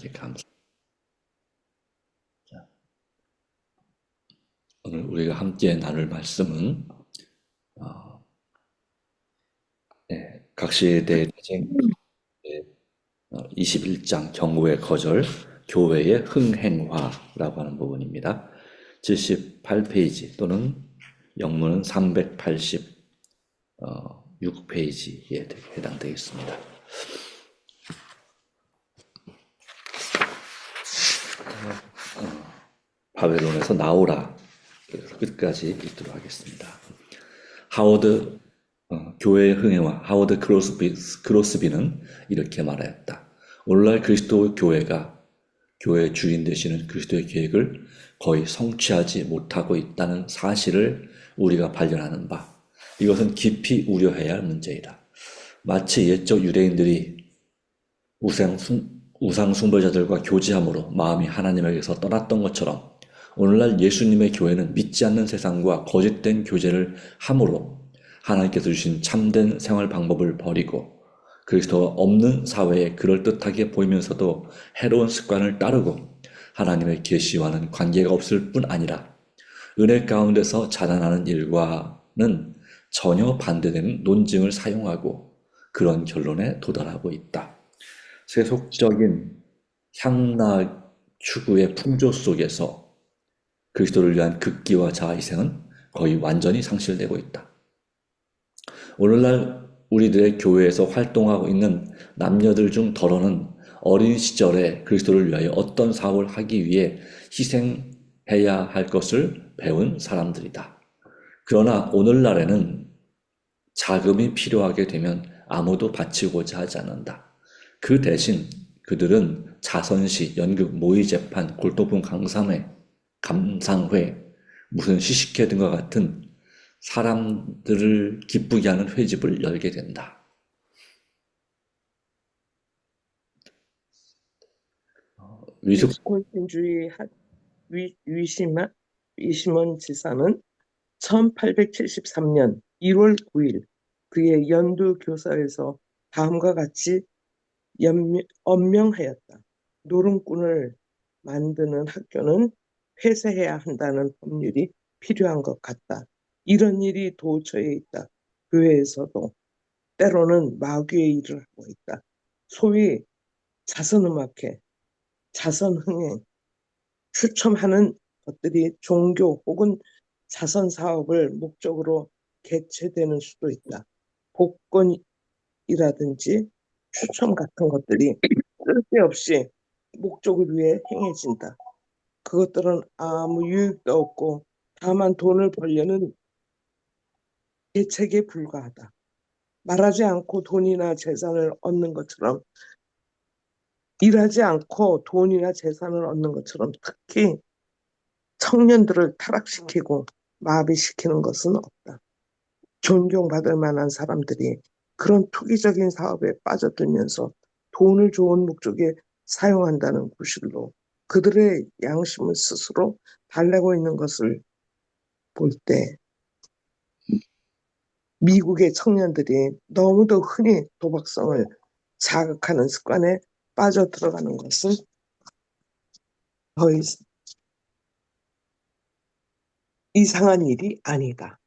감사. 오늘 우리가 함께 나눌 말씀은 각시대 대쟁 21장 경고의 거절, 교회의 흥행화라고 하는 부분입니다. 78페이지 또는 영문은 386페이지에 해당되겠습니다. 바벨론에서 나오라. 끝까지 읽도록 하겠습니다. 하워드 교회의 흥행화 하워드 크로스비는 이렇게 말하였다. 오늘날 그리스도 교회가 교회의 주인 되시는 그리스도의 계획을 거의 성취하지 못하고 있다는 사실을 우리가 발견하는 바, 이것은 깊이 우려해야 할 문제이다. 마치 옛적 유대인들이 우상 숭배자들과 교제함으로 마음이 하나님에게서 떠났던 것처럼 오늘날 예수님의 교회는 믿지 않는 세상과 거짓된 교제를 함으로 하나님께서 주신 참된 생활 방법을 버리고 그리스도가 없는 사회에 그럴듯하게 보이면서도 해로운 습관을 따르고 하나님의 계시와는 관계가 없을 뿐 아니라 은혜 가운데서 자라나는 일과는 전혀 반대되는 논증을 사용하고 그런 결론에 도달하고 있다. 세속적인 향락 추구의 풍조 속에서 그리스도를 위한 극기와 자아희생은 거의 완전히 상실되고 있다. 오늘날 우리들의 교회에서 활동하고 있는 남녀들 중 더러는 어린 시절에 그리스도를 위하여 어떤 사업을 하기 위해 희생해야 할 것을 배운 사람들이다. 그러나 오늘날에는 자금이 필요하게 되면 아무도 바치고자 하지 않는다. 그 대신 그들은 자선시, 연극, 모의재판, 골동품 감상회, 무슨 시식회 등과 같은 사람들을 기쁘게 하는 회집을 열게 된다. 위스콘신주의 위시먼 지사는 1873년 1월 9일 그의 연두 교사에서 다음과 같이 엄명하였다. 노름꾼을 만드는 학교는 폐쇄해야 한다는 법률이 필요한 것 같다. 이런 일이 도처에 있다. 교회에서도 때로는 마귀의 일을 하고 있다. 소위 자선음악회, 자선흥행, 추첨하는 것들이 종교 혹은 자선사업을 목적으로 개최되는 수도 있다. 복권이라든지 추첨 같은 것들이 쓸데없이 목적을 위해 행해진다. 그것들은 아무 유익도 없고 다만 돈을 벌려는 대책에 불과하다. 말하지 않고 돈이나 재산을 얻는 것처럼, 일하지 않고 돈이나 재산을 얻는 것처럼 특히 청년들을 타락시키고 마비시키는 것은 없다. 존경받을 만한 사람들이 그런 투기적인 사업에 빠져들면서 돈을 좋은 목적에 사용한다는 구실로 그들의 양심을 스스로 달래고 있는 것을 볼 때 미국의 청년들이 너무도 흔히 도박성을 자극하는 습관에 빠져들어가는 것은 거의 이상한 일이 아니다.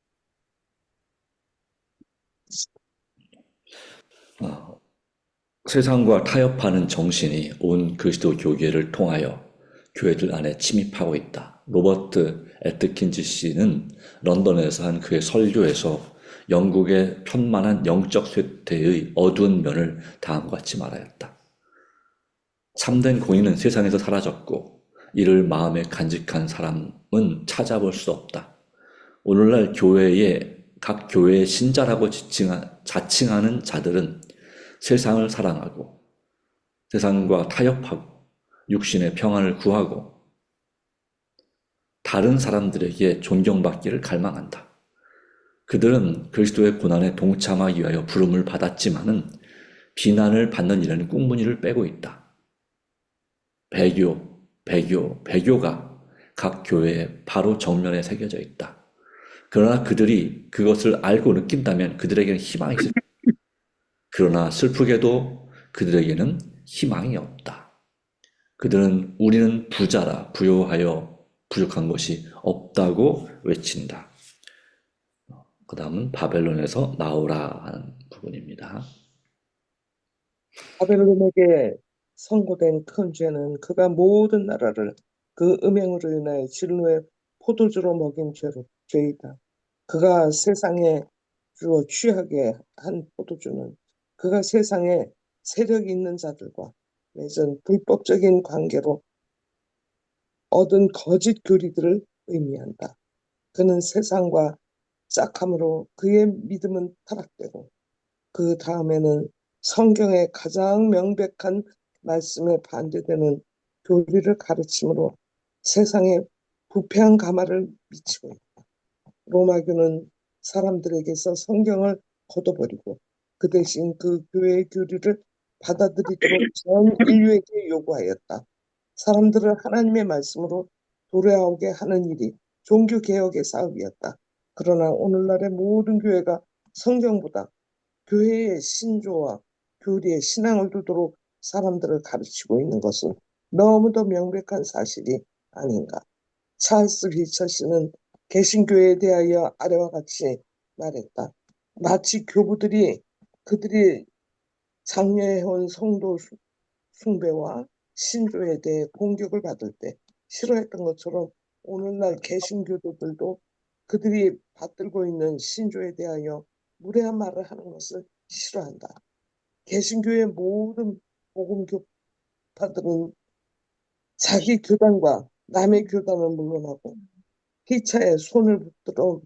세상과 타협하는 정신이 온 그리스도 교계를 통하여 교회들 안에 침입하고 있다. 로버트 애트킨즈 씨는 런던에서 한 그의 설교에서 영국의 편만한 영적 쇠퇴의 어두운 면을 다음과 같이 말하였다. 참된 공의는 세상에서 사라졌고 이를 마음에 간직한 사람은 찾아볼 수 없다. 오늘날 각 교회의 신자라고 자칭하는 자들은 세상을 사랑하고 세상과 타협하고 육신의 평안을 구하고 다른 사람들에게 존경받기를 갈망한다. 그들은 그리스도의 고난에 동참하기 위하여 부름을 받았지만은 비난을 받는 일에는 꿍무니를 빼고 있다. 배교가 각 교회의 바로 정면에 새겨져 있다. 그러나 그들이 그것을 알고 느낀다면 그들에게는 희망이 있을 것이다. 그러나 슬프게도 그들에게는 희망이 없다. 그들은 우리는 부자라 부요하여 부족한 것이 없다고 외친다. 그 다음은 바벨론에서 나오라 하는 부분입니다. 바벨론에게 선고된 큰 죄는 그가 모든 나라를 그 음행으로 인하여 진노의 포도주로 먹인 죄이다. 그가 세상에 주어 취하게 한 포도주는 그가 세상에 세력 있는 자들과 맺은 불법적인 관계로 얻은 거짓 교리들을 의미한다. 그는 세상과 짝함으로 그의 믿음은 타락되고 그 다음에는 성경의 가장 명백한 말씀에 반대되는 교리를 가르침으로 세상에 부패한 가마를 미치고 있다. 로마교는 사람들에게서 성경을 걷어버리고 그 대신 그 교회의 교리를 받아들이도록 전 인류에게 요구하였다. 사람들을 하나님의 말씀으로 돌아오게 하는 일이 종교개혁의 사업이었다. 그러나 오늘날의 모든 교회가 성경보다 교회의 신조와 교리의 신앙을 두도록 사람들을 가르치고 있는 것은 너무도 명백한 사실이 아닌가. 찰스 리처스는 개신교에 대하여 아래와 같이 말했다. 마치 교부들이 그들이 장려해온 성도 숭배와 신조에 대해 공격을 받을 때 싫어했던 것처럼 오늘날 개신교도들도 그들이 받들고 있는 신조에 대하여 무례한 말을 하는 것을 싫어한다. 개신교의 모든 복음교파들은 자기 교단과 남의 교단을 물러나고 피차에 손을 붙들어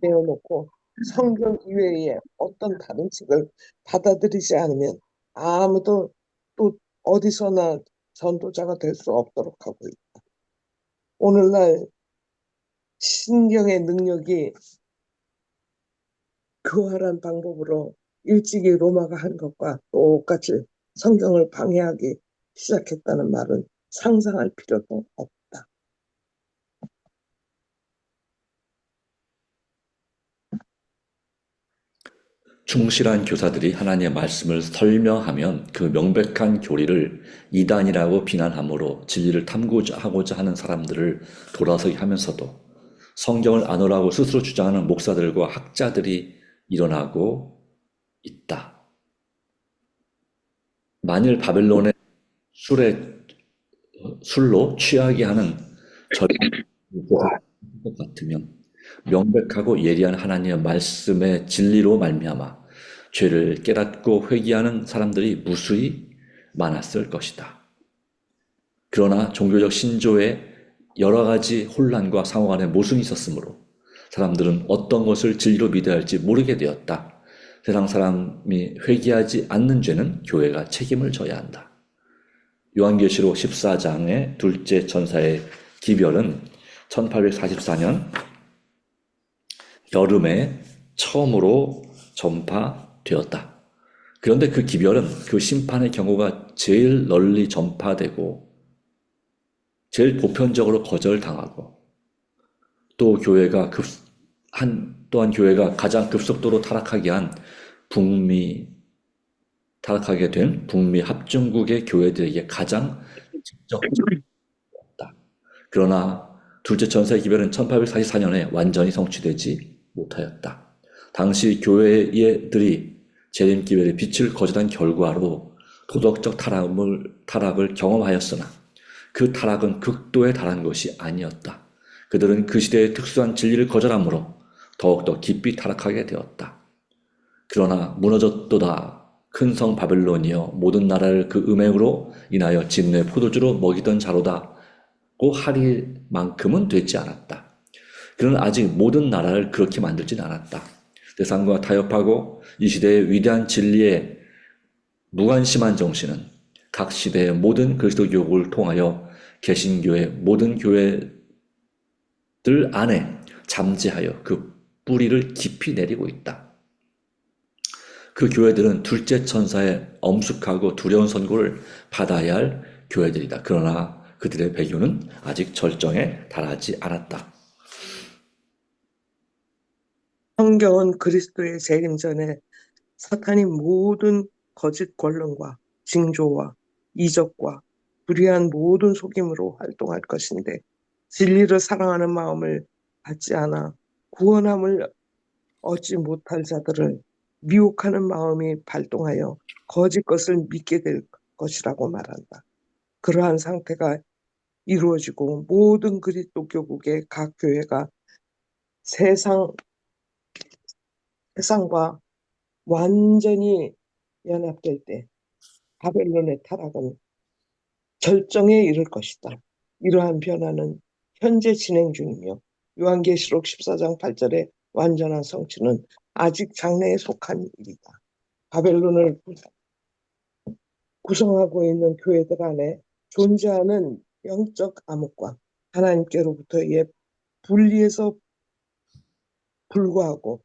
내어놓고 성경 이외에 어떤 다른 책을 받아들이지 않으면 아무도 또 어디서나 전도자가 될 수 없도록 하고 있다. 오늘날 신경의 능력이 교활한 방법으로 일찍이 로마가 한 것과 똑같이 성경을 방해하기 시작했다는 말은 상상할 필요도 없다. 충실한 교사들이 하나님의 말씀을 설명하면 그 명백한 교리를 이단이라고 비난함으로 진리를 탐구하고자 하는 사람들을 돌아서게 하면서도 성경을 안 오라고 스스로 주장하는 목사들과 학자들이 일어나고 있다. 만일 바벨론의 술로 취하게 하는 것 같으면 명백하고 예리한 하나님의 말씀의 진리로 말미암아 죄를 깨닫고 회개하는 사람들이 무수히 많았을 것이다. 그러나 종교적 신조에 여러 가지 혼란과 상호 간의 모순이 있었으므로 사람들은 어떤 것을 진리로 믿어야 할지 모르게 되었다. 세상 사람이 회개하지 않는 죄는 교회가 책임을 져야 한다. 요한계시록 14장의 둘째 천사의 기별은 1844년 여름에 처음으로 전파되었다. 그런데 그 기별은 그 심판의 경고가 제일 널리 전파되고 제일 보편적으로 거절당하고 또한 교회가 가장 급속도로 타락하게 된 북미 합중국의 교회들에게 가장 직접적이었다. 그러나 둘째 천사의 기별은 1844년에 완전히 성취되지 못하였다. 당시 교회들이 재림 기별의 빛을 거절한 결과로 도덕적 타락을 경험하였으나 그 타락은 극도에 달한 것이 아니었다. 그들은 그 시대의 특수한 진리를 거절함으로 더욱더 깊이 타락하게 되었다. 그러나 무너졌도다. 큰 성 바벨론이여 모든 나라를 그 음행으로 인하여 진노의 포도주로 먹이던 자로다고 하리만큼은 되지 않았다. 그는 아직 모든 나라를 그렇게 만들진 않았다. 세상과 타협하고 이 시대의 위대한 진리에 무관심한 정신은 각 시대의 모든 그리스도 교국을 통하여 개신교의 모든 교회들 안에 잠재하여 그 뿌리를 깊이 내리고 있다. 그 교회들은 둘째 천사의 엄숙하고 두려운 선고를 받아야 할 교회들이다. 그러나 그들의 배교는 아직 절정에 달하지 않았다. 성경은 그리스도의 재림 전에 사탄이 모든 거짓 권능과 징조와 이적과 불의한 모든 속임으로 활동할 것인데 진리를 사랑하는 마음을 갖지 않아 구원함을 얻지 못할 자들을 미혹하는 마음이 발동하여 거짓 것을 믿게 될 것이라고 말한다. 그러한 상태가 이루어지고 모든 그리스도 교국의 각 교회가 세상과 완전히 연합될 때 바벨론의 타락은 절정에 이를 것이다. 이러한 변화는 현재 진행 중이며 요한계시록 14장 8절의 완전한 성취는 아직 장래에 속한 일이다. 바벨론을 구성하고 있는 교회들 안에 존재하는 영적 암흑과 하나님께로부터의 분리에서 불구하고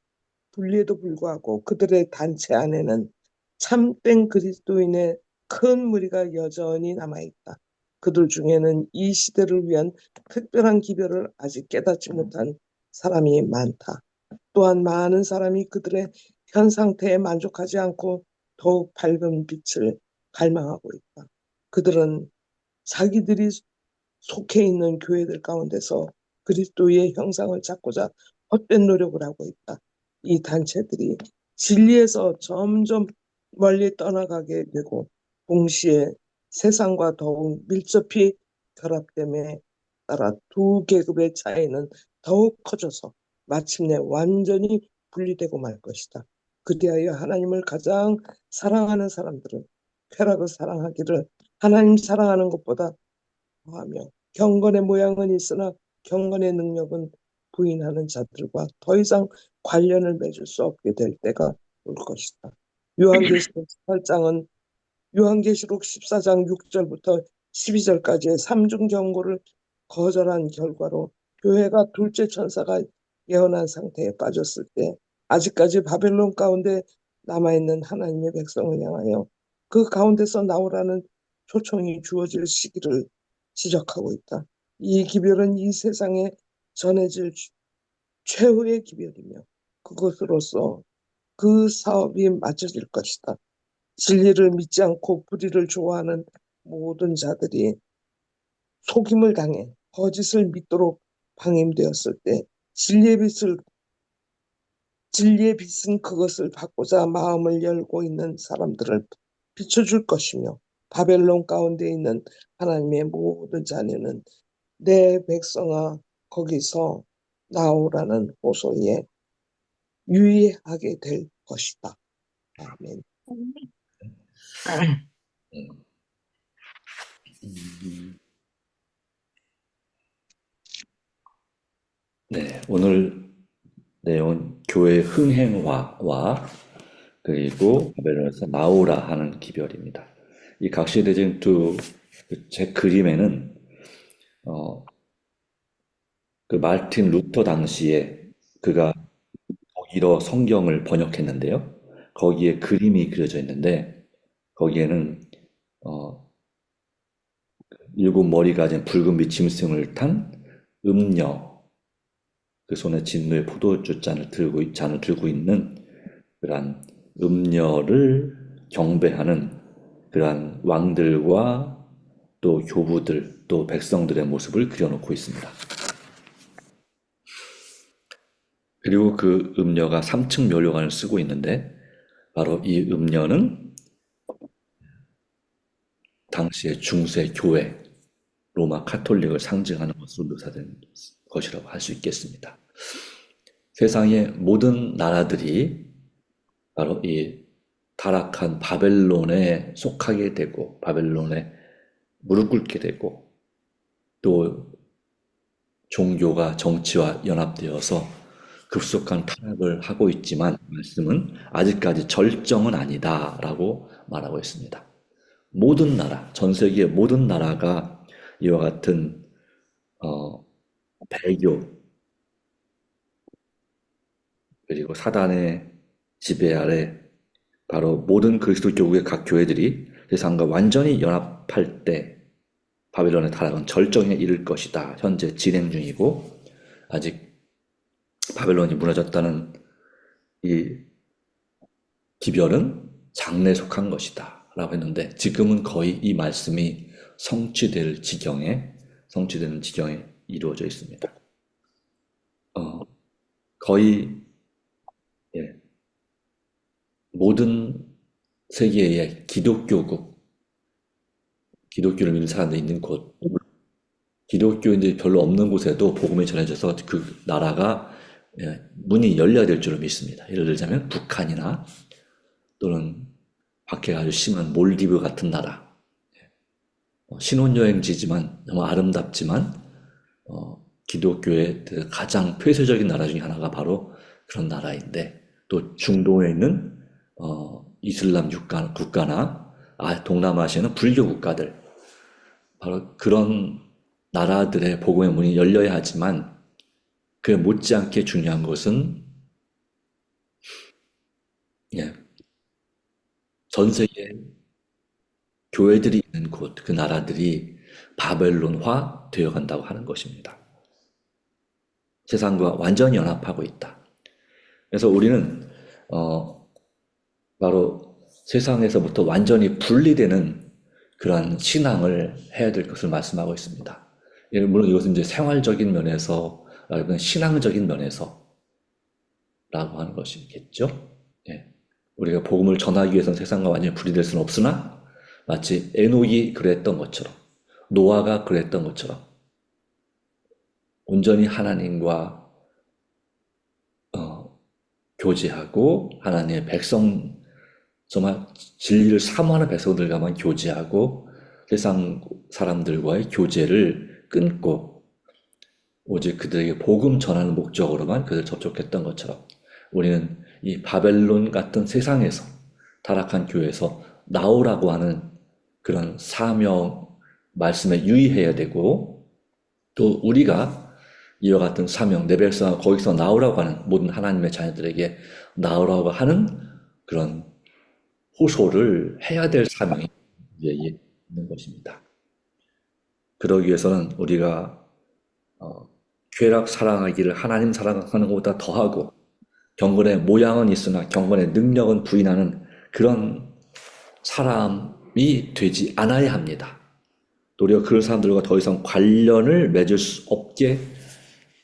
분리에도 불구하고 그들의 단체 안에는 참된 그리스도인의 큰 무리가 여전히 남아있다. 그들 중에는 이 시대를 위한 특별한 기별을 아직 깨닫지 못한 사람이 많다. 또한 많은 사람이 그들의 현 상태에 만족하지 않고 더욱 밝은 빛을 갈망하고 있다. 그들은 자기들이 속해 있는 교회들 가운데서 그리스도의 형상을 찾고자 헛된 노력을 하고 있다. 이 단체들이 진리에서 점점 멀리 떠나가게 되고 동시에 세상과 더욱 밀접히 결합됨에 따라 두 계급의 차이는 더욱 커져서 마침내 완전히 분리되고 말 것이다. 그리하여 하나님을 가장 사랑하는 사람들은 쾌락을 사랑하기를 하나님 사랑하는 것보다 하며 경건의 모양은 있으나 경건의 능력은 부인하는 자들과 더 이상 관련을 맺을 수 없게 될 때가 올 것이다. 요한계시록 18장은 요한계시록 14장 6절부터 12절까지의 삼중 경고를 거절한 결과로 교회가 둘째 천사가 예언한 상태에 빠졌을 때 아직까지 바벨론 가운데 남아있는 하나님의 백성을 향하여 그 가운데서 나오라는 초청이 주어질 시기를 지적하고 있다. 이 기별은 이 세상에 전해질 최후의 기별이며 그것으로서 그 사업이 마쳐질 것이다. 진리를 믿지 않고 불의를 좋아하는 모든 자들이 속임을 당해 거짓을 믿도록 방임되었을 때 진리의 빛은 그것을 받고자 마음을 열고 있는 사람들을 비춰줄 것이며 바벨론 가운데 있는 하나님의 모든 자녀는 내 백성아 거기서 나오라는 호소에 유의하게 될 것이다. 아멘. 네, 오늘 내용은 교회 흥행화와 그리고 바벨론에서 나오라 하는 기별입니다. 이 각시대전 제 그림에는 그 마르틴 루터 당시에 그가 독일어 성경을 번역했는데요. 거기에 그림이 그려져 있는데 거기에는 어, 일곱 머리 가진 붉은빛 짐승을 탄 음녀, 그 손에 진노의 포도주 잔을 들고 있는 그러한 음녀를 경배하는 그러한 왕들과 또 교부들 또 백성들의 모습을 그려놓고 있습니다. 그리고 그 음녀가 3층 묘료관을 쓰고 있는데 바로 이 음녀는 당시의 중세 교회 로마 카톨릭을 상징하는 것으로 묘사된 것이라고 할 수 있겠습니다. 세상의 모든 나라들이 바로 이 타락한 바벨론에 속하게 되고 바벨론에 무릎 꿇게 되고 또 종교가 정치와 연합되어서 급속한 타락을 하고 있지만 말씀은 아직까지 절정은 아니다라고 말하고 있습니다. 모든 나라, 전 세계의 모든 나라가 이와 같은 배교 그리고 사단의 지배 아래 바로 모든 그리스도 교국의 각 교회들이 세상과 완전히 연합할 때 바벨론의 타락은 절정에 이를 것이다. 현재 진행 중이고 아직 바벨론이 무너졌다는 이 기별은 장래에 속한 것이다 라고 했는데 지금은 거의 이 말씀이 성취되는 지경에 이루어져 있습니다. 거의 예, 모든 세계의 기독교를 믿는 사람들이 있는 곳, 기독교인들이 별로 없는 곳에도 복음이 전해져서 그 나라가 문이 열려야 될 줄로 믿습니다. 예를 들자면 북한이나 또는 박해가 아주 심한 몰디브 같은 나라, 신혼여행지지만 너무 아름답지만 기독교의 가장 폐쇄적인 나라 중에 하나가 바로 그런 나라인데, 또 중동에 있는 이슬람 국가나 동남아시아는 불교 국가들, 바로 그런 나라들의 복음의 문이 열려야 하지만 그 못지않게 중요한 것은 전 세계 교회들이 있는 곳, 그 나라들이 바벨론화 되어 간다고 하는 것입니다. 세상과 완전히 연합하고 있다. 그래서 우리는 바로 세상에서부터 완전히 분리되는 그러한 신앙을 해야 될 것을 말씀하고 있습니다. 물론 이것은 이제 생활적인 면에서, 신앙적인 면에서 라고 하는 것이겠죠. 우리가 복음을 전하기 위해서는 세상과 완전히 분리될 수는 없으나, 마치 에녹이 그랬던 것처럼, 노아가 그랬던 것처럼 온전히 하나님과 교제하고 하나님의 백성, 정말 진리를 사모하는 백성들과만 교제하고 세상 사람들과의 교제를 끊고 오직 그들에게 복음 전하는 목적으로만 그들 접촉했던 것처럼, 우리는 이 바벨론 같은 세상에서, 타락한 교회에서 나오라고 하는 그런 사명 말씀에 유의해야 되고, 또 우리가 이와 같은 사명, 내 백성아 거기서 나오라고 하는, 모든 하나님의 자녀들에게 나오라고 하는 그런 호소를 해야 될 사명이 있는 것입니다. 그러기 위해서는 우리가 쾌락 사랑하기를 하나님 사랑하는 것보다 더하고, 경건의 모양은 있으나 경건의 능력은 부인하는 그런 사람이 되지 않아야 합니다. 도리어 그런 사람들과 더 이상 관련을 맺을 수 없게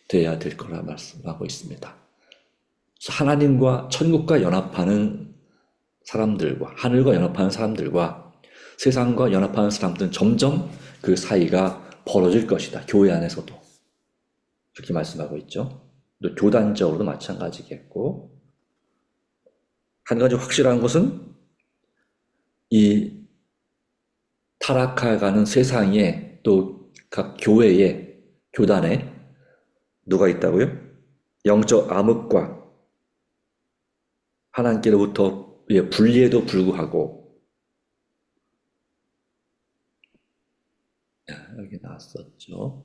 돼야 될 거라 말씀하고 있습니다. 하나님과 천국과 연합하는 사람들과, 하늘과 연합하는 사람들과 세상과 연합하는 사람들은 점점 그 사이가 벌어질 것이다. 교회 안에서도 그렇게 말씀하고 있죠. 또 교단적으로도 마찬가지겠고, 한 가지 확실한 것은 이 타락해가는 세상에, 또 각 교회에, 교단에 누가 있다고요? 영적 암흑과 하나님께로부터 분리에도 불구하고, 여기 나왔었죠.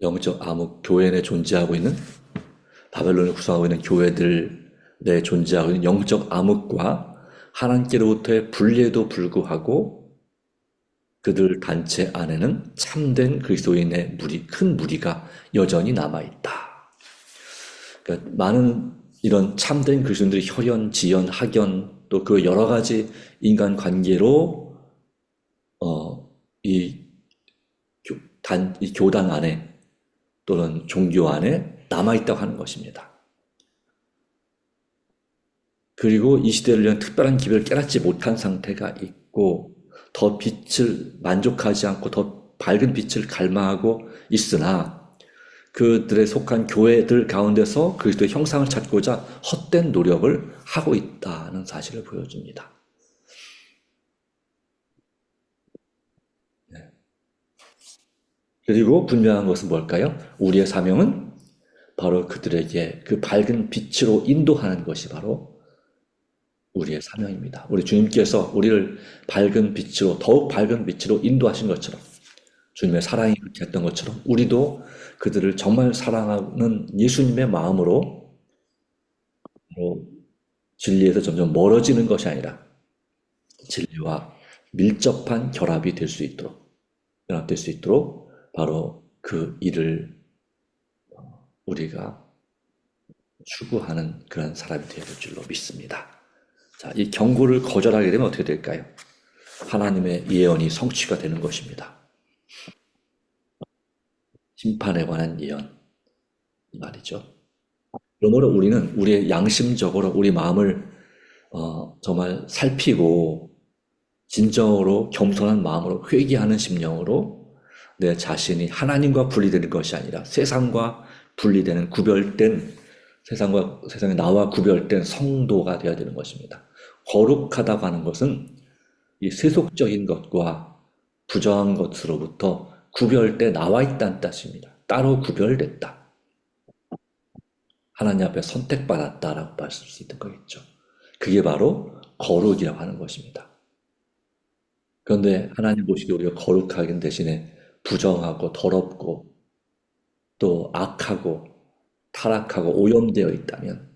영적 암흑, 교회 내 존재하고 있는, 바벨론을 구성하고 있는 교회들 내 존재하고 있는 영적 암흑과 하나님께로부터의 분리에도 불구하고 그들 단체 안에는 참된 그리스도인의 큰 무리가 여전히 남아있다. 그러니까 많은 이런 참된 그리스도인들이 혈연, 지연, 학연, 또 그 여러 가지 인간 관계로 이 교단 안에 또는 종교 안에 남아있다고 하는 것입니다. 그리고 이 시대를 위한 특별한 기별을 깨닫지 못한 상태가 있고, 더 빛을 만족하지 않고 더 밝은 빛을 갈망하고 있으나 그들에 속한 교회들 가운데서 그리스도의 형상을 찾고자 헛된 노력을 하고 있다는 사실을 보여줍니다. 그리고 분명한 것은 뭘까요? 우리의 사명은 바로 그들에게 그 밝은 빛으로 인도하는 것이 바로 우리의 사명입니다. 우리 주님께서 우리를 밝은 빛으로, 더욱 밝은 빛으로 인도하신 것처럼, 주님의 사랑이 그렇게 했던 것처럼, 우리도 그들을 정말 사랑하는 예수님의 마음으로 진리에서 점점 멀어지는 것이 아니라 진리와 밀접한 결합이 될 수 있도록, 연합될 수 있도록 바로 그 일을 우리가 추구하는 그런 사람이 되어야 될 줄로 믿습니다. 자, 이 경고를 거절하게 되면 어떻게 될까요? 하나님의 예언이 성취가 되는 것입니다. 심판에 관한 예언, 이 말이죠. 그러므로 우리는 우리의 양심적으로 우리 마음을 정말 살피고 진정으로 겸손한 마음으로 회개하는 심령으로 내 자신이 하나님과 분리되는 것이 아니라 세상과 분리되는 구별된 세상에 나와 구별된 성도가 되어야 되는 것입니다. 거룩하다고 하는 것은 이 세속적인 것과 부정한 것으로부터 구별돼 나와 있다는 뜻입니다. 따로 구별됐다. 하나님 앞에 선택받았다라고 말할 수 있는 거겠죠. 그게 바로 거룩이라고 하는 것입니다. 그런데 하나님 보시기에 우리가 거룩하긴 대신에 부정하고 더럽고 또 악하고 타락하고 오염되어 있다면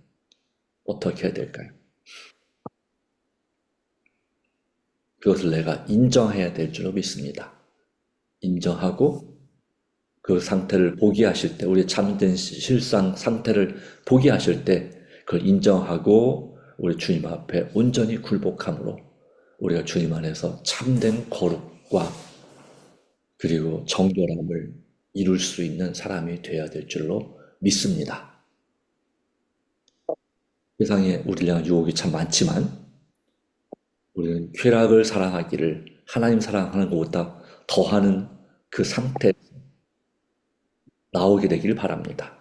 어떻게 해야 될까요? 그것을 내가 인정해야 될 줄로 믿습니다. 인정하고 그 상태를 보게 하실 때, 우리 참된 실상 상태를 보게 하실 때 그걸 인정하고 우리 주님 앞에 온전히 굴복함으로 우리가 주님 안에서 참된 거룩과 그리고 정결함을 이룰 수 있는 사람이 되어야 될 줄로 믿습니다. 세상에 우리를 향한 유혹이 참 많지만 우리는 쾌락을 사랑하기를 하나님 사랑하는 것보다 더하는 그 상태에 나오게 되기를 바랍니다.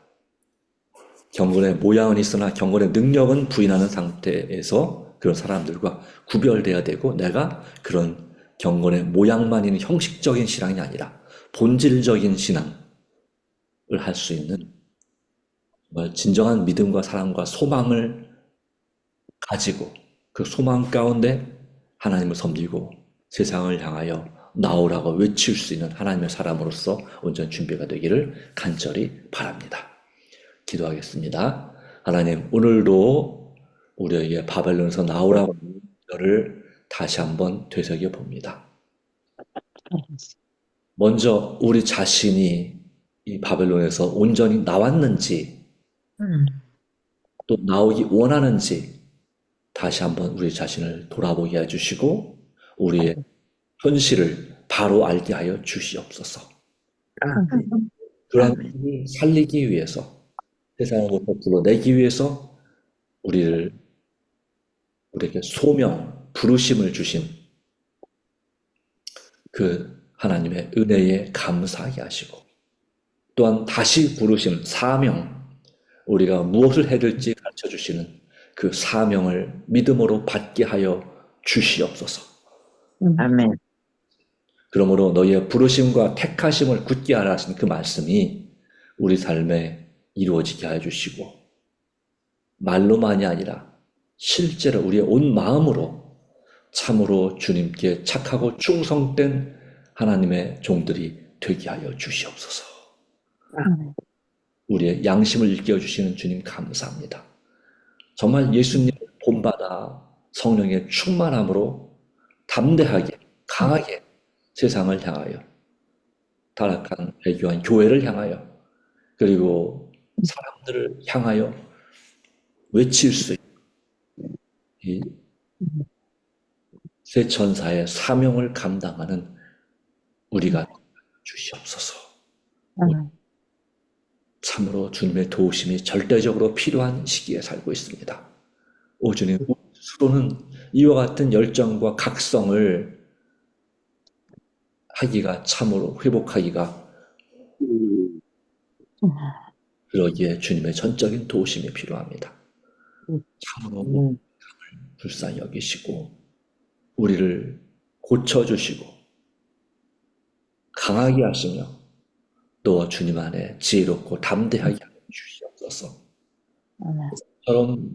경건의 모양은 있으나 경건의 능력은 부인하는 상태에서 그런 사람들과 구별돼야 되고, 내가 그런 경건의 모양만 있는 형식적인 신앙이 아니라 본질적인 신앙을 할 수 있는 정말 진정한 믿음과 사랑과 소망을 가지고 그 소망 가운데 하나님을 섬기고 세상을 향하여 나오라고 외칠 수 있는 하나님의 사람으로서 온전히 준비가 되기를 간절히 바랍니다. 기도하겠습니다. 하나님, 오늘도 우리에게 바벨론에서 나오라고 하는 것을 다시 한번 되새겨 봅니다. 먼저 우리 자신이 이 바벨론에서 온전히 나왔는지 또 나오기 원하는지 다시 한번 우리 자신을 돌아보게 해주시고 우리의 현실을 바로 알게 하여 주시옵소서. 그러한 힘을 살리기 위해서, 세상으로부터 불러내기 위해서 우리에게 소명, 부르심을 주신 그 하나님의 은혜에 감사하게 하시고, 또한 다시 부르심, 사명, 우리가 무엇을 해야 될지 가르쳐 주시는 그 사명을 믿음으로 받게 하여 주시옵소서. 아멘. 그러므로 너희의 부르심과 택하심을 굳게 하라 하신 그 말씀이 우리 삶에 이루어지게 하여 주시고, 말로만이 아니라 실제로 우리의 온 마음으로 참으로 주님께 착하고 충성된 하나님의 종들이 되게 하여 주시옵소서. 아멘. 우리의 양심을 일깨워 주시는 주님 감사합니다. 정말 예수님을 본받아 성령의 충만함으로 담대하게, 강하게 세상을 향하여, 타락한 배교한 교회를 향하여, 그리고 사람들을 향하여 외칠 수 있는 이 새 천사의 사명을 감당하는 우리가 주시옵소서. 아멘. 참으로 주님의 도우심이 절대적으로 필요한 시기에 살고 있습니다. 오 주님, 우리 스스로는 이와 같은 열정과 각성을 하기가, 참으로 회복하기가, 그러기에 주님의 전적인 도우심이 필요합니다. 참으로 불쌍히 여기시고 우리를 고쳐주시고 강하게 하시며 또 주님 안에 지혜롭고 담대하게 하여 주시옵소서. 처럼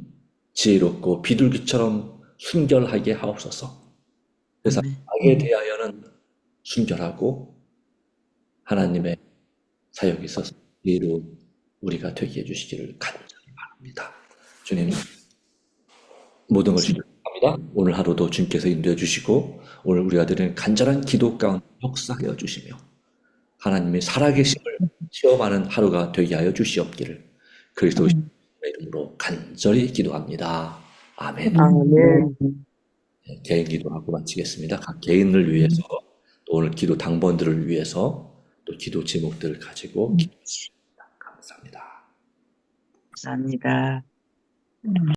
지혜롭고 비둘기처럼 순결하게 하옵소서. 세상 악에 대하여는 순결하고 하나님의 사역에 있어서 지혜로운 우리가 되게 해주시기를 간절히 바랍니다. 주님, 모든 걸 주님합니다. 오늘 하루도 주님께서 인도해 주시고 오늘 우리가 드리는 간절한 기도 가운데 역사하여 주시며 하나님의 살아계심을 체험하는 하루가 되게 하여 주시옵기를 그리스도의 이름으로 간절히 기도합니다. 아멘. 아멘. 개인 기도하고 마치겠습니다. 각 개인을 위해서 또 오늘 기도 당번들을 위해서 또 기도 제목들을 가지고 기도해 주십니다. 감사합니다. 감사합니다.